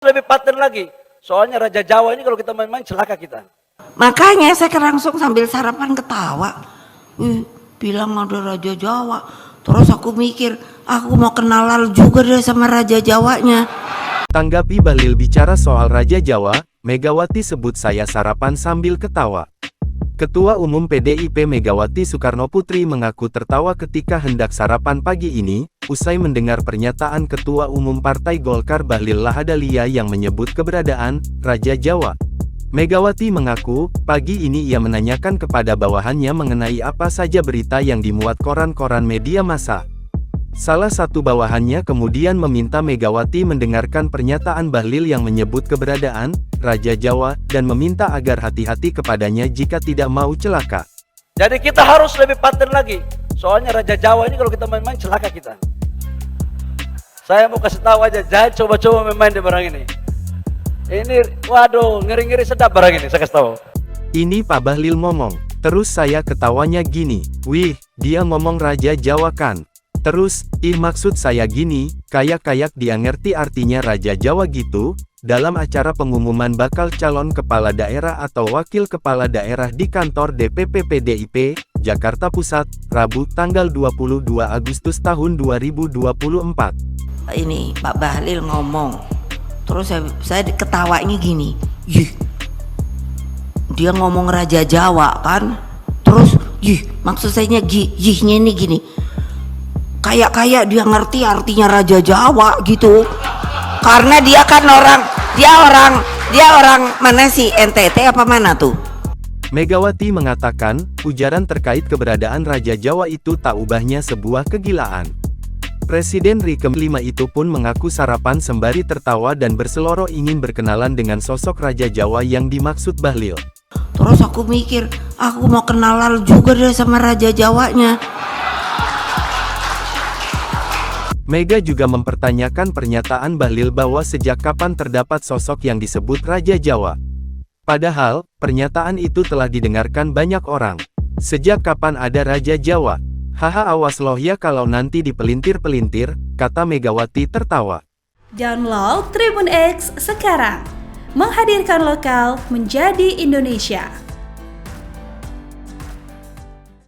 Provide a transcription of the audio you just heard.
Lebih paten lagi. Soalnya Raja Jawa ini kalau kita main-main celaka kita. Makanya saya langsung sambil sarapan ketawa. Bilang ada Raja Jawa. Terus aku mikir, aku mau kenalan juga deh sama Raja Jawanya. Tanggapi Bahlil bicara soal Raja Jawa, Megawati sebut saya sarapan sambil ketawa. Ketua Umum PDIP Megawati Soekarnoputri mengaku tertawa ketika hendak sarapan pagi ini, usai mendengar pernyataan Ketua Umum Partai Golkar Bahlil Lahadalia yang menyebut keberadaan Raja Jawa. Megawati mengaku, pagi ini ia menanyakan kepada bawahannya mengenai apa saja berita yang dimuat koran-koran media massa. Salah satu bawahannya kemudian meminta Megawati mendengarkan pernyataan Bahlil yang menyebut keberadaan Raja Jawa, dan meminta agar hati-hati kepadanya jika tidak mau celaka. Jadi kita harus lebih paten lagi. Soalnya Raja Jawa ini kalau kita main-main celaka kita. Saya mau kasih tahu aja, jangan coba-coba main-main di barang ini. Ini, waduh, ngeri-ngeri sedap barang ini, saya kasih tahu. Ini Pak Bahlil ngomong. Terus saya ketawanya gini, wih, dia ngomong Raja Jawa kan. Terus, maksud saya gini, kayak dia ngerti artinya Raja Jawa gitu. Dalam acara pengumuman bakal calon kepala daerah atau wakil kepala daerah di kantor DPP PDIP, Jakarta Pusat, Rabu tanggal 22 Agustus tahun 2024. Ini Pak Bahlil ngomong. Terus saya ketawanya gini. Dia ngomong Raja Jawa kan. Terus, maksud saya yihnya ini gini. Kayak dia ngerti artinya Raja Jawa gitu. Karena dia kan dia orang mana sih, NTT apa mana tuh? Megawati mengatakan, ujaran terkait keberadaan Raja Jawa itu tak ubahnya sebuah kegilaan. Presiden RI ke-5 itu pun mengaku sarapan sembari tertawa dan berseloroh ingin berkenalan dengan sosok Raja Jawa yang dimaksud Bahlil. Terus aku mikir, aku mau kenalan juga deh sama Raja Jawanya. Mega juga mempertanyakan pernyataan Bahlil bahwa sejak kapan terdapat sosok yang disebut Raja Jawa. Padahal, pernyataan itu telah didengarkan banyak orang. Sejak kapan ada Raja Jawa? Haha, awas loh ya kalau nanti dipelintir-pelintir, kata Megawati tertawa. Download Tribun X sekarang. Menghadirkan lokal menjadi Indonesia.